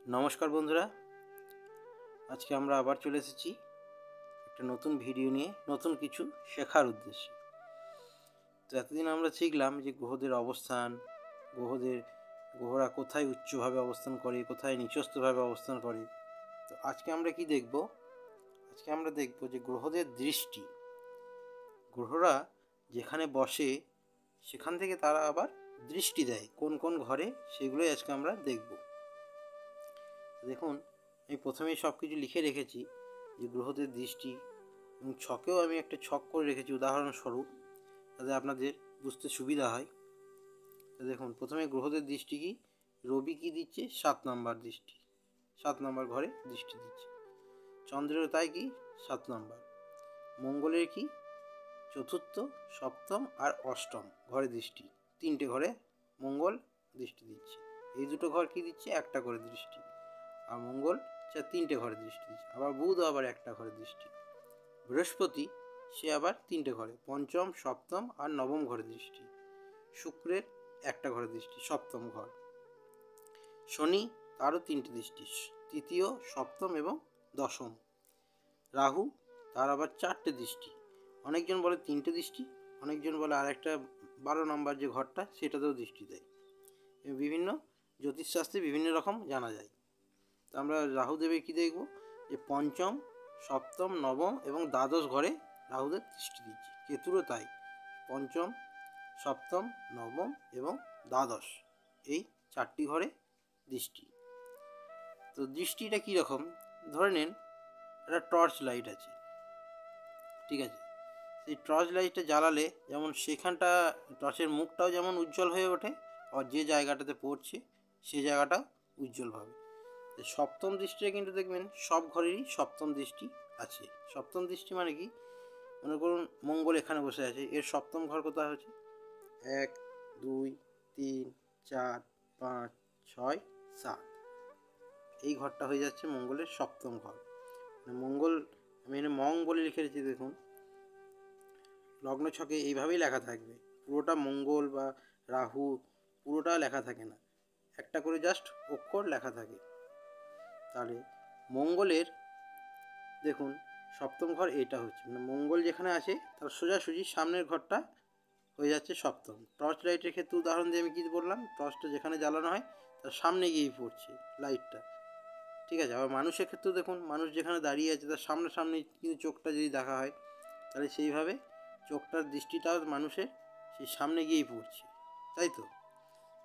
নমস্কার বন্ধুরা, আজকে আমরা আবার চলে এসেছি একটা নতুন ভিডিও নিয়ে, নতুন কিছু শেখার উদ্দেশ্যে। তো এতদিন আমরা শিখলাম যে গ্রহদের অবস্থান, গ্রহরা কোথায় উচ্চভাবে অবস্থান করে, কোথায় নিচস্থভাবে অবস্থান করে। তো আজকে আমরা কি দেখব? আজকে আমরা দেখব যে গ্রহদের দৃষ্টি। গ্রহরা যেখানে বসে সেখান থেকে তারা আবার দৃষ্টি দেয় কোন কোন ঘরে, সেগুলোই আজকে আমরা দেখব। দেখুন, আমি প্রথমেই সব কিছু লিখে রেখেছি যে গ্রহদের দৃষ্টি, এবং ছকেও আমি একটা ছক করে রেখেছি উদাহরণস্বরূপ, যাতে আপনাদের বুঝতে সুবিধা হয়। তো দেখুন, প্রথমে গ্রহদের দৃষ্টি কি, রবি কি দিচ্ছে 7 নম্বর দৃষ্টি, 7 নম্বর ঘরে দৃষ্টি দিচ্ছে। চন্দ্রের তাই কি 7 নম্বর। মঙ্গলের কি চতুর্থ, সপ্তম আর অষ্টম ঘরে দৃষ্টি, 3টে ঘরে মঙ্গল দৃষ্টি দিচ্ছে। এই দুটো ঘর কি দিচ্ছে, একটা করে দৃষ্টি। আর মঙ্গল 3টে ঘরে দৃষ্টি দিচ্ছে। আবার বুধ আবার একটা ঘরে দৃষ্টি। বৃহস্পতি সে আবার 3টে ঘরে, পঞ্চম, সপ্তম আর নবম ঘরে দৃষ্টি। শুক্রের একটা ঘরে দৃষ্টি, সপ্তম ঘর। শনি তারও 3টে দৃষ্টি, তৃতীয়, সপ্তম এবং দশম। রাহু তার আবার 4টে দৃষ্টি। অনেকজন বলে 3টে দৃষ্টি, অনেকজন বলে আর একটা 12 নম্বর যে ঘরটা সেটাতেও দৃষ্টি দেয়। বিভিন্ন জ্যোতিষশাস্ত্রে বিভিন্ন রকম জানা যায়। তো আমরা রাহুদেবের কী দেখব, যে পঞ্চম, সপ্তম, নবম এবং দ্বাদশ ঘরে রাহুদেব দৃষ্টি দিচ্ছে। কেতুরও তাই, পঞ্চম, সপ্তম, নবম এবং দ্বাদশ, এই 4টি ঘরে দৃষ্টি। তো দৃষ্টিটা কীরকম, ধরে নিন একটা টর্চ লাইট আছে, ঠিক আছে। সেই টর্চ লাইটটা জ্বালালে যেমন সেখানটা টর্চের মুখটাও যেমন উজ্জ্বল হয়ে ওঠে, আর যে জায়গাটাতে পড়ছে সে জায়গাটা উজ্জ্বল হবে। সপ্তম দৃষ্টিটা কিন্তু দেখবেন সব ঘরেরই সপ্তম দৃষ্টি আছে। সপ্তম দৃষ্টি মানে কি, মনে করুন মঙ্গল এখানে বসে আছে, এর সপ্তম ঘর কোথায় হচ্ছে, 1, 2, 3, 4, 5, 6, 7, এই ঘরটা হয়ে যাচ্ছে মঙ্গলের সপ্তম ঘর। মঙ্গল, আমি এখানে মং বলে লিখে রেখেছি, দেখুন লগ্ন ছকে এইভাবেই লেখা থাকবে, পুরোটা মঙ্গল বা রাহু পুরোটা লেখা থাকে না, একটা করে জাস্ট অক্ষর লেখা থাকে। তাহলে মঙ্গলের দেখুন সপ্তম ঘর এইটা হচ্ছে, মানে মঙ্গল যেখানে আছে তার সোজাসুজি সামনের ঘরটা হয়ে যাচ্ছে সপ্তম। টর্চ লাইটের ক্ষেত্রে উদাহরণ দিয়ে আমি কী বললাম, টর্চটা যেখানে জ্বালানো হয় তার সামনে গিয়েই পড়ছে লাইটটা, ঠিক আছে। আবার মানুষের ক্ষেত্রেও দেখুন, মানুষ যেখানে দাঁড়িয়ে আছে তার সামনাসামনি কিন্তু চোখটা যদি দেখা হয়, তাহলে সেইভাবে চোখটার দৃষ্টিটাও মানুষের সেই সামনে গিয়েই পড়ছে, তাই তো।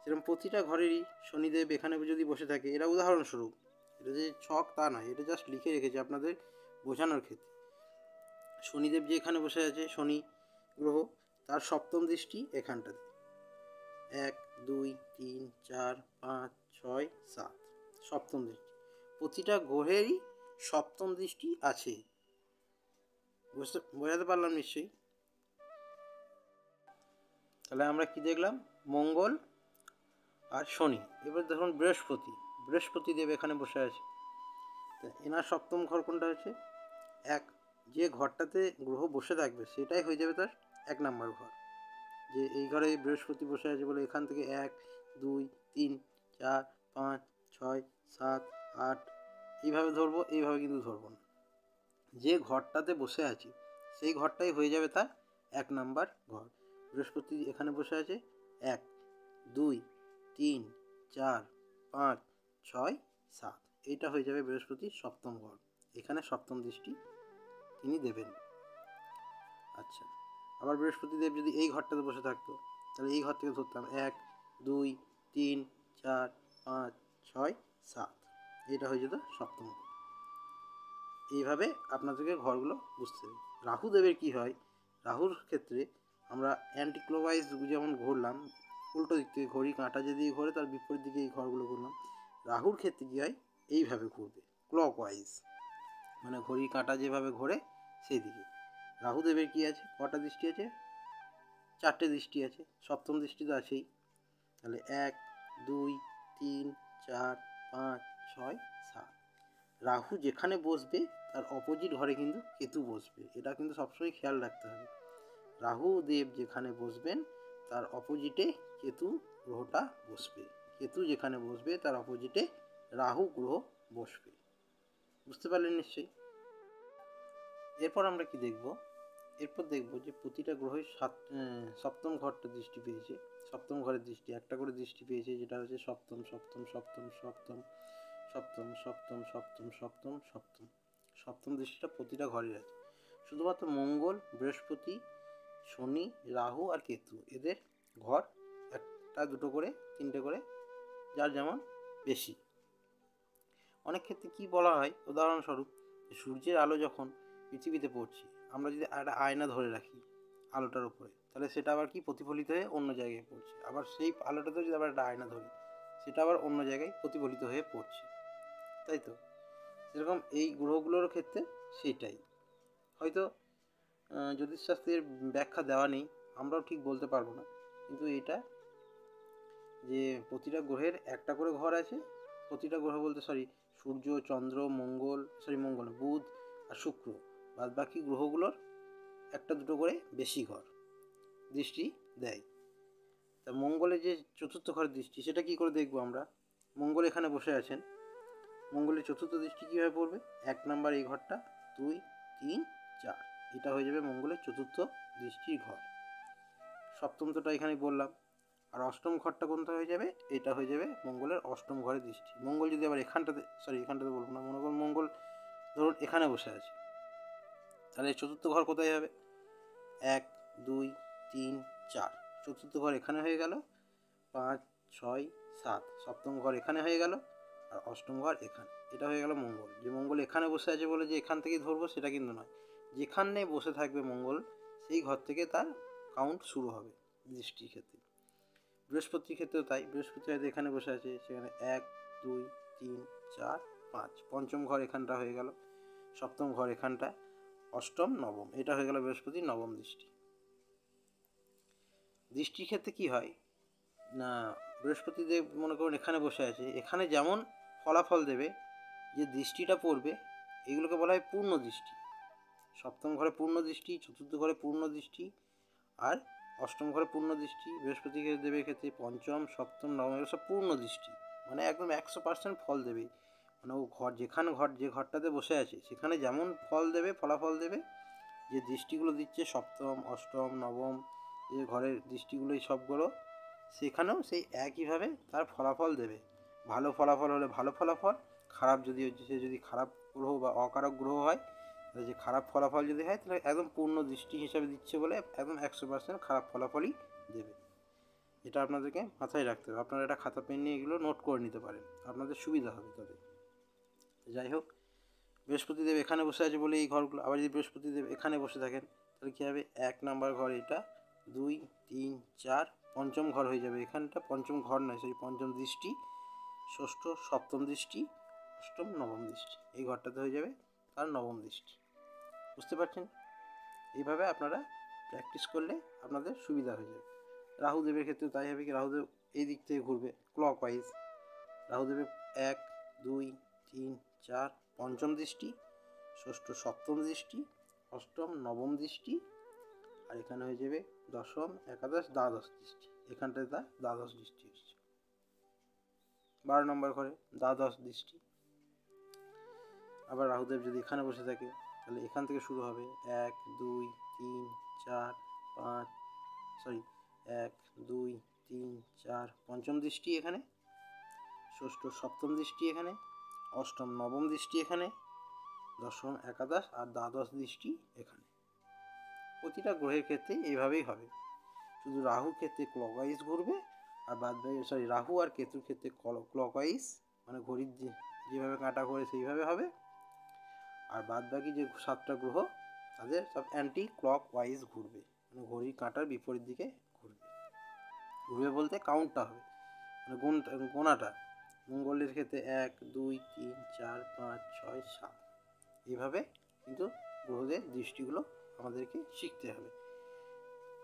সেরকম প্রতিটা ঘরেরই শনিদেব এখানে যদি বসে থাকে, এরা উদাহরণস্বরূপ, এটা যে ছক তা নয়, এটা জাস্ট লিখে রেখেছি আপনাদের বোঝানোর ক্ষেত্রে। শনিদেব যে এখানে বসে আছে, শনি গ্রহ, তার সপ্তম দৃষ্টি এখানটাতে, 1, 2, 3, 4, 5, 6, 7, সপ্তম দৃষ্টি। প্রতিটা গ্রহেরই সপ্তম দৃষ্টি আছে। বোঝাতে পারলাম নিশ্চয়ই। তাহলে আমরা কি দেখলাম, মঙ্গল আর শনি। এবার দেখুন বৃহস্পতি দেব এখানে বসে আছে, তা এনার সপ্তম ঘর কোনটা হচ্ছে, 1, যে ঘরটাতে গ্রহ বসে থাকবে সেটাই হয়ে যাবে তার 1 নম্বর ঘর। যে এই ঘরে বৃহস্পতি বসে আছে বলে এখান থেকে 1, 2, 3, 4, 5, 6, 7, 8 এইভাবে ধরবো, এইভাবে কিন্তু ধরবো না। যে ঘরটাতে বসে আছে সেই ঘরটাই হয়ে যাবে তার 1 নম্বর ঘর। বৃহস্পতি এখানে বসে আছে, 1, 2, 3, 4, 5, 6, 7, এইটা হয়ে যাবে বৃহস্পতির সপ্তম ঘর। এখানে সপ্তম দৃষ্টি তিনি দেবেন। আচ্ছা, আবার বৃহস্পতি দেব যদি এই ঘরটাতে বসে থাকতো, তাহলে এই ঘর থেকে ধরতাম 1, 2, 3, 4, 5, 6, 7, এটা হয়ে যেত সপ্তম ঘর। এইভাবে আপনাদেরকে ঘরগুলো বুঝতে হবে। রাহুদেবের কী হয়, রাহুর ক্ষেত্রে আমরা অ্যান্টি ক্লকওয়াইজ যেমন ঘুরলাম, উল্টো দিক থেকে ঘড়ি কাঁটা যেদিকে ঘোরে তার বিপরীত দিকে এই ঘরগুলো ঘুরলাম। রাহুর ক্ষেত্রে কী হয়, এইভাবে ঘুরবে ক্লকওয়াইজ, মানে ঘড়ির কাঁটা যেভাবে ঘোরে সেই দিকে। রাহুদেবের কী আছে, কটা দৃষ্টি আছে, 4টে দৃষ্টি আছে, সপ্তম দৃষ্টি তো আছেই। তাহলে 1, 2, 3, 4, 5, 6, 7। রাহু যেখানে বসবে তার অপোজিট ঘরে কিন্তু কেতু বসবে, এটা কিন্তু সবসময় খেয়াল রাখতে হবে। রাহু দেব যেখানে বসবেন তার অপোজিটে কেতু গ্রহটা বসবে, কেতু যেখানে বসবে তার অপোজিটে রাহু গ্রহ বসবে। বুঝতে পারলেন নিশ্চয়ই। এরপর আমরা কি দেখব, এরপর দেখব যে প্রতিটা গ্রহের সপ্তম ঘরটা দৃষ্টি পেয়েছে, সপ্তম ঘরের দৃষ্টি একটা করে দৃষ্টি পেয়েছে, যেটা হচ্ছে সপ্তম সপ্তম সপ্তম সপ্তম সপ্তম সপ্তম সপ্তম সপ্তম সপ্তম সপ্তম দৃষ্টিটা প্রতিটা ঘরের আছে। শুধুমাত্র মঙ্গল, বৃহস্পতি, শনি, রাহু আর কেতু এদের ঘর একটা দুটো করে তিনটে করে, যার যেমন বেশি। অনেক ক্ষেত্রে কি বলা হয়, উদাহরণস্বরূপ সূর্যের আলো যখন পৃথিবীতে পড়ছে, আমরা যদি একটা আয়না ধরে রাখি আলোটার উপরে, তাহলে সেটা আবার কি প্রতিফলিত হয়ে অন্য জায়গায় পড়ছে। আবার সেই আলোটাতে যদি আবার একটা আয়না ধরি, সেটা আবার অন্য জায়গায় প্রতিফলিত হয়ে পড়ছে, তাই তো? সেরকম এই গ্রহগুলোর ক্ষেত্রে সেটাই। হয়তো জ্যোতিষশাস্ত্রের ব্যাখ্যা দেওয়া নেই, আমরাও ঠিক বলতে পারবো না, কিন্তু এটা যে প্রতিটা গ্রহের একটা করে ঘর আছে, প্রতিটা গ্রহ বলতে সূর্য, চন্দ্র, মঙ্গল, বুধ আর শুক্র, বাদ বাকি গ্রহগুলোর একটা দুটো করে বেশি ঘর দৃষ্টি দেয়। তা মঙ্গলের যে চতুর্থ ঘরের দৃষ্টি, সেটা কি করে দেখবো আমরা? মঙ্গল এখানে বসে আছেন, মঙ্গলের চতুর্থ দৃষ্টি কীভাবে পড়বে? 1 নাম্বার এই ঘরটা, 2, 3, 4, এটা হয়ে যাবে মঙ্গলের চতুর্থ দৃষ্টির ঘর। সপ্তমটা এখানে বললাম। আর অষ্টম ঘরটা কোনটা হয়ে যাবে? এটা হয়ে যাবে মঙ্গলের অষ্টম ঘরের দৃষ্টি। মঙ্গল যদি আবার এখানটাতে বলবো না, মনে করুন মঙ্গল ধরুন এখানে বসে আছে, তাহলে চতুর্থ ঘর কোথায় হবে? 1, 2, 3, 4, চতুর্থ ঘর এখানে হয়ে গেল। 5, 6, 7, সপ্তম ঘর এখানে হয়ে গেল, আর অষ্টম ঘর এখানে। এটা হয়ে গেল মঙ্গল। যে মঙ্গল এখানে বসে আছে বলে যে এখান থেকেই ধরবো সেটা কিন্তু নয়, যেখানে বসে থাকবে মঙ্গল সেই ঘর থেকে তার কাউন্ট শুরু হবে দৃষ্টির ক্ষেত্রে। বৃহস্পতির ক্ষেত্রেও তাই, বৃহস্পতি হয়তো এখানে বসে আছে, সেখানে 1, 2, 3, 4, 5, পঞ্চম ঘর এখানটা হয়ে গেল, সপ্তম ঘর এখানটা, অষ্টম, নবম, এটা হয়ে গেল বৃহস্পতির নবম দৃষ্টি। দৃষ্টির ক্ষেত্রে কি হয় না, বৃহস্পতিদেব মনে করুন এখানে বসে আছে, এখানে যেমন ফলাফল দেবে, যে দৃষ্টিটা পড়বে, এগুলোকে বলা হয় পূর্ণ দৃষ্টি। সপ্তম ঘরে পূর্ণ দৃষ্টি, চতুর্থ ঘরে পূর্ণ দৃষ্টি, আর অষ্টম ঘরে পূর্ণ দৃষ্টি। বৃহস্পতি দেবের ক্ষেত্রে পঞ্চম, সপ্তম, নবম এগুলো সব পূর্ণ দৃষ্টি, মানে একদম 100% ফল দেবে। মানে ও যে ঘরটাতে বসে আছে সেখানে যেমন ফলাফল দেবে, যে দৃষ্টিগুলো দিচ্ছে সপ্তম, অষ্টম, নবম, যে ঘরের দৃষ্টিগুলো এই সবগুলো, সেখানেও সেই একইভাবে তার ফলাফল দেবে। ভালো ফলাফল হলে ভালো ফলাফল, খারাপ যদি খারাপ গ্রহ বা অকারক গ্রহ হয়, তাহলে যে খারাপ ফলাফল যদি হয়, তাহলে একদম পূর্ণ দৃষ্টি হিসাবে দিচ্ছে বলে একদম 100% খারাপ ফলাফলই দেবে। এটা আপনাদেরকে মাথায় রাখতে হবে। আপনারা একটা খাতা পেন নিয়ে এগুলো নোট করে নিতে পারেন, আপনাদের সুবিধা হবে তাতে। যাই হোক, বৃহস্পতিদেব এখানে বসে আছে বলে এই ঘরগুলো। আবার যদি বৃহস্পতিদেব এখানে বসে থাকেন, তাহলে কী হবে? 1 নাম্বার ঘর এটা, 2, 3, 4, পঞ্চম ঘর হয়ে যাবে এখানটা, পঞ্চম ঘর নয় পঞ্চম দৃষ্টি, ষষ্ঠ, সপ্তম দৃষ্টি, অষ্টম, নবম দৃষ্টি, এই ঘরটাতে হয়ে যাবে তার নবম দৃষ্টি। বুঝতে পারছেন? এইভাবে আপনারা প্র্যাকটিস করলে আপনাদের সুবিধা হয়ে যাবে। রাহুদেবের ক্ষেত্রে তাই হবে, কি রাহুদেব এই দিক থেকে ঘুরবে ক্লকওয়াইজ। রাহুদেবের 1, 2, 3, 4, পঞ্চম দৃষ্টি, ষষ্ঠ, সপ্তম দৃষ্টি, অষ্টম, নবম দৃষ্টি, আর এখানে হয়ে যাবে দশম, একাদশ, দ্বাদশ দৃষ্টি। এখানটায় তার দ্বাদশ দৃষ্টি এসছে। 12 নম্বর ঘরে দ্বাদশ দৃষ্টি। আবার রাহুদেব যদি এখানে বসে থাকে, তাহলে এখান থেকে শুরু হবে 1, 2, 3, 4, 5, 1, 2, 3, 4, পঞ্চম দৃষ্টি এখানে, ষষ্ঠ, সপ্তম দৃষ্টি এখানে, অষ্টম, নবম দৃষ্টি এখানে, দশম, একাদশ আর দ্বাদশ দৃষ্টি এখানে। প্রতিটা গ্রহের ক্ষেত্রে এইভাবেই হবে। শুধু রাহুর ক্ষেত্রে ক্লকওয়াইজ ঘুরবে, আর রাহু আর কেতুর ক্ষেত্রে ক্লকওয়াইজ, মানে ঘড়ির যেভাবে কাঁটা ঘোরে সেইভাবে হবে। আর বাদ বাকি যে 7টা গ্রহ, তাদের সব অ্যান্টি ক্লকওয়াইজ ঘুরবে, মানে ঘড়ির কাঁটার বিপরীত দিকে ঘুরবে বলতে কাউন্টটা হবে, মানে গোনাটা। মঙ্গলের ক্ষেত্রে 1, 2, 3, 4, 5, 6, 7, এইভাবে কিন্তু গ্রহদের দৃষ্টিগুলো আমাদেরকে শিখতে হবে।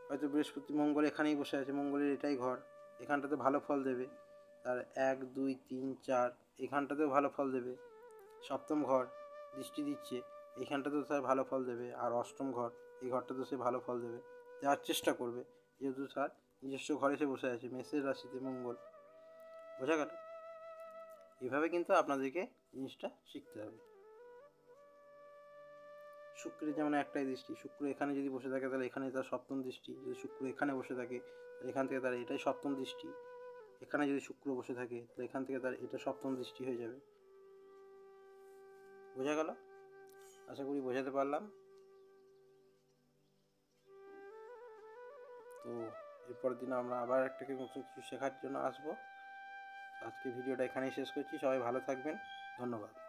হয়তো মঙ্গল এখানেই বসে আছে, মঙ্গলের এটাই ঘর, এখানটাতে ভালো ফল দেবে। তার 1, 2, 3, 4 এখানটাতেও ভালো ফল দেবে। সপ্তম ঘর দৃষ্টি দিচ্ছে, এইখানটাতেও তার ভালো ফল দেবে। আর অষ্টম ঘর, এই ঘরটাতেও সে ভালো ফল দেওয়ার চেষ্টা করবে, যেহেতু তার নিজস্ব ঘরে সে বসে আছে, মেষের রাশিতে মঙ্গল। বোঝা গেল? এইভাবে কিন্তু আপনাদেরকে জিনিসটা শিখতে হবে। শুক্রের যেমন একটাই দৃষ্টি, শুক্র এখানে যদি বসে থাকে তাহলে এখানে তার সপ্তম দৃষ্টি, যদি শুক্র এখানে বসে থাকে তাহলে এখান থেকে তার এটাই সপ্তম দৃষ্টি, এখানে যদি শুক্র বসে থাকে তাহলে এখান থেকে তার এটা সপ্তম দৃষ্টি হয়ে যাবে। বোঝা গেল? আশা করি বোঝাতে পারলাম। তো এরপরের দিন আমরা আবার একটা নতুন কিছু শেখার জন্য আসবো। আজকে ভিডিওটা এখানেই শেষ করছি। সবাই ভালো থাকবেন। ধন্যবাদ।